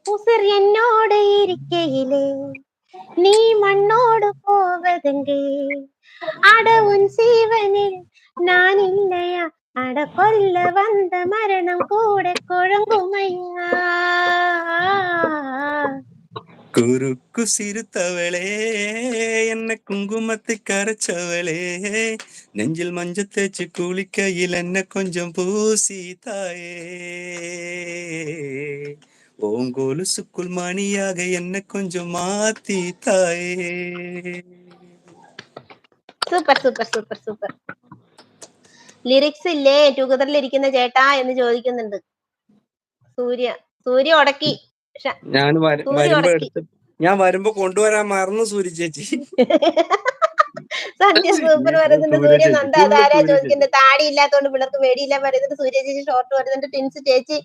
உசிர் என்னோடு இருக்கையிலே நீ மண்ணோடு போவதெங்கே? அட உன் சீவனில் நான் இல்லையா? அட கொல்ல வந்த மரணம் கூட குழங்குமையா? குறுக்கு சிறுத்தவளே, என்ன குங்குமத்தை கரைச்சவளே, நெஞ்சில் மஞ்சள் தேய்ச்சி குளிக்கையில் என்ன கொஞ்சம் பூசி தாயே, ஓங்கோலுசுக்குள் மணியாக என்ன கொஞ்சம் மாத்தி தாயே. Super super super super. Lyrics ഇല്ലേ ടുഗദറിലിരിക്കുന്ന ചേട്ടാ എന്ന് ചോദിക്കുന്നുണ്ട് സൂര്യ. സൂര്യ ഉടക്കി. ഞാൻ വരുമ്പോ കൊണ്ടുവരാൻ മറന്നു സൂര്യ ചേച്ചി. സന്ധ്യ സൂപ്പർ പറയുന്നുണ്ട്. സൂര്യ നന്ദ അതാരാ ചോദിക്കുന്നുണ്ട്. താടി ഇല്ലാത്തോണ്ട് പിള്ളേർക്ക് പേടിയില്ല പറയുന്നുണ്ട്. സൂര്യ ചേച്ചി ഷോർട്ട് പറയുന്നുണ്ട്. ടിൻസ് ചേച്ചി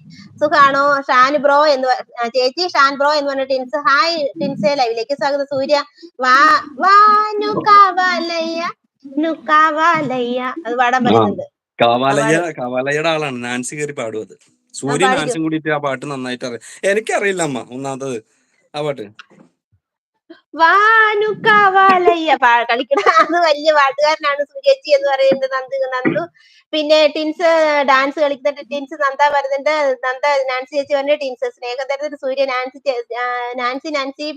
സുഖാണോ? ഷാൻ ബ്രോ എന്ന് ചേച്ചി ഷാൻ ബ്രോ എന്ന് പറഞ്ഞ ടിൻസ് ഹായ് ടിൻസെ ലൈവിലേക്ക് സ്വാഗതം. സൂര്യ വാ വാ നുക്കാവാലയ്യ നുക്കാവാലയ്യ അത് പാടാൻ പറയുന്നുണ്ട്. കവാലയുടെ ആളാണ് നാൻസി കയറി പാടും അത്. സൂര്യ നാൻസും കൂടിയിട്ട് ആ പാട്ട് നന്നായിട്ട് അറിയാം. എനിക്കറിയില്ല അമ്മ ഒന്നാമത് ആ പാട്ട്. വാനുക്കാവാലയ്യ കളിക്കണ അത് വലിയ പാട്ടുകാരനാണ് സൂര്യേച്ചി എന്ന് പറയുന്നത് നന്ദു. പിന്നെ ടിൻസ് ഡാൻസ് കളിക്കുന്നുണ്ട്. ടിൻസ് നന്ദ പറയുന്നുണ്ട്. നന്ദ നാൻസി ചേച്ചി പറഞ്ഞ ടിൻസ് സ്നേഹം തരുന്നത് സൂര്യ നാൻസി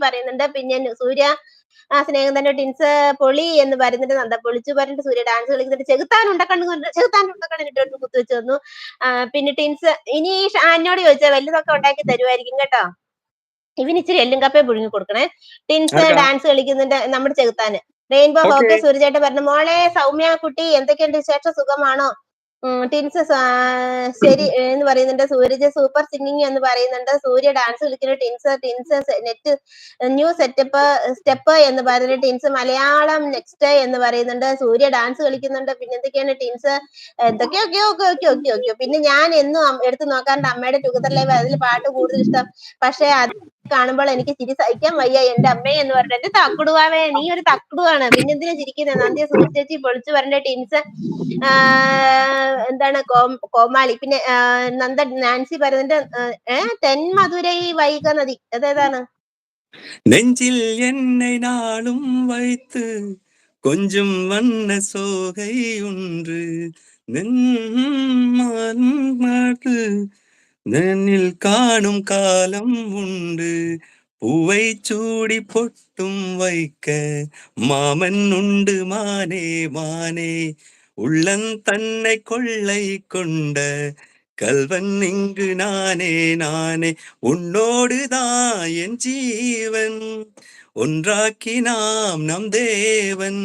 പറയുന്നുണ്ട്. പിന്നെ സൂര്യ സ്നേഹം തന്നെ ടിൻസ് പൊളി എന്ന് പറയുന്നുണ്ട്. നന്ദ പൊളിച്ചു പറഞ്ഞിട്ട് സൂര്യ ഡാൻസ് കളിക്കുന്നുണ്ട്. ചെകുത്താനുണ്ടക്കണ്ണിട്ട് കുത്തുവെച്ച് വന്നു. പിന്നെ ടിൻസ് ഇനി എന്നോട് ചോദിച്ചാൽ വലുതൊക്കെ ഉണ്ടാക്കി തരുമായിരിക്കും കേട്ടോ. ഇവന് ഇച്ചിരി എല്ലും കപ്പയെ പുഴുങ്ങി കൊടുക്കണേ. ടിൻസ് ഡാൻസ് കളിക്കുന്നുണ്ട് നമ്മുടെ ചെകുത്താന്. റെയിൻബോ ഹോക്കെ സൂര്യചേട്ടൻ പറഞ്ഞു മോളെ സൗമ്യ കുട്ടി എന്തൊക്കെയുണ്ട് വിശേഷം സുഖമാണോ? ടിൻസ് ശരി എന്ന് പറയുന്നുണ്ട്. സൂരജ് സൂപ്പർ സിംഗിങ് എന്ന് പറയുന്നുണ്ട്. സൂര്യ ഡാൻസ് കളിക്കുന്ന ടിൻസ് നെറ്റ് ന്യൂ സ്റ്റെപ്പ് എന്ന് പറയുന്നുണ്ട്. ടിൻസ് മലയാളം നെക്സ്റ്റ് എന്ന് പറയുന്നുണ്ട്. സൂര്യ ഡാൻസ് കളിക്കുന്നുണ്ട്. പിന്നെ എന്തൊക്കെയാണ് ടിൻസ് എന്തൊക്കെയോ. പിന്നെ ഞാൻ എന്നും എടുത്ത് നോക്കാറുണ്ട് അമ്മയുടെ ടുഗദർ ലൈവ്. അതിൽ പാട്ട് കൂടുതൽ ഇഷ്ടം. പക്ഷെ അത് കാണുമ്പോൾ എനിക്ക് ചിരി സഹിക്കാൻ വയ്യ എന്റെ അമ്മയെ എന്ന് പറഞ്ഞിട്ട്. എന്റെ തക്കുടുവാവേ നീ ഒരു തക്കുടുവാണ് പിന്നെ എന്തിനാ ചിരിക്കുന്നത്? നന്ദിയ സൂര്യ ചേച്ചി പൊളിച്ചു പറഞ്ഞ ടിൻസ് എന്താണ് കോമാളി. പിന്നെ നന്ദ നാൻസി പറയുന്നുണ്ട് തെന്മധുരൈ വൈക നദി അതേതാണ്? നെഞ്ചിൽ എന്നെ നാളും வைத்து கொஞ்சம் வண்ண சோகை ஒன்று நெஞ்சில் காணும் காலம் உண்டு பூவை சூடி பொட்டும் வைக்க மாமன் உண்டு மானே மானே உள்ளந்தன்னை கொள்ளை கொண்ட கல்வன் இங்கு நானே உன்னோடுதான் என் ஜீவன் ஒன்றாக்கி நம் தேவன்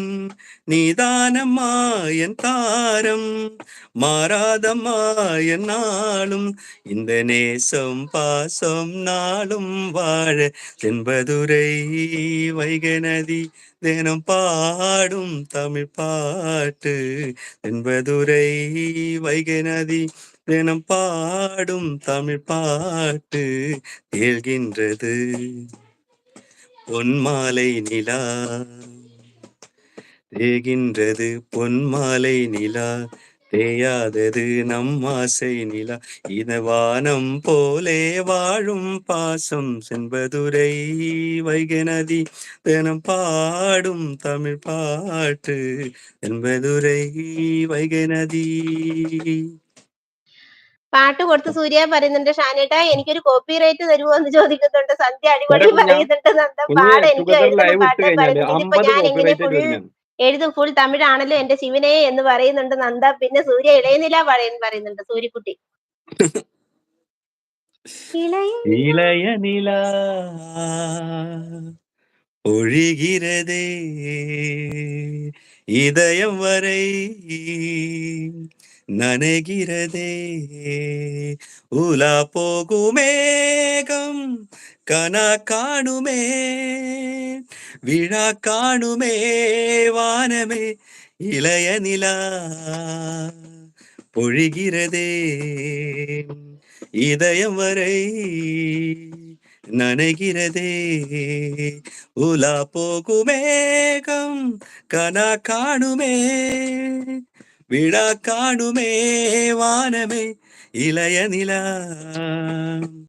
நீதானம்மா என் தாரம் மாறாதம்மா என் நாளும் இந்த நேசம் பாசம் நாளும் வாழ தென்பதுரை வைகை நதி தினம் பாடும் தமிழ் பாட்டு தென்பதுரை வைகை நதி தினம் பாடும் தமிழ் பாட்டு தேள்கின்றது பொன்மாலை நிலா தேகின்றது பொன்மாலை நிலா தேயாதது நம் ஆசை நிலா இத வானம் போலே வாழும் பாசம் சென்பதுரை வைகை நதி தினம் பாடும் தமிழ் பாட்டு என்பதுரை வைகை நதி. പാട്ട് കൊടുത്ത് സൂര്യ പറയുന്നുണ്ട്. ഷാനേട്ടാ എനിക്കൊരു കോപ്പി റൈറ്റ് തരുമോ എന്ന് ചോദിക്കുന്നുണ്ട്. സന്ധ്യ അടിപൊളി പറയുന്നുണ്ട്. നന്ദ പാട് എനിക്ക് എഴുതുന്ന പാട്ട് പറയുന്നുണ്ട്. ഇതിപ്പോ ഞാൻ എങ്ങനെ ഫുൾ തമിഴാണല്ലോ എന്റെ ശിവനെ എന്ന് പറയുന്നുണ്ട് നന്ദ. പിന്നെ സൂര്യ ഇളയനില പറയുന്നുണ്ട് സൂര്യക്കുട്ടി. ഇളയനില ഒഴുകിരതേ இதயம் வரை நனைகிறதே உலா போகுமேகம் கனா காணுமே விழா காணுமே வானமே இளைய நிலா பொழிகிறதே இதயம் வரை நனைகிறதே உலா போகுமேகம் கனா காணுமே விழா காணுமே வானமே இளைய நிலா.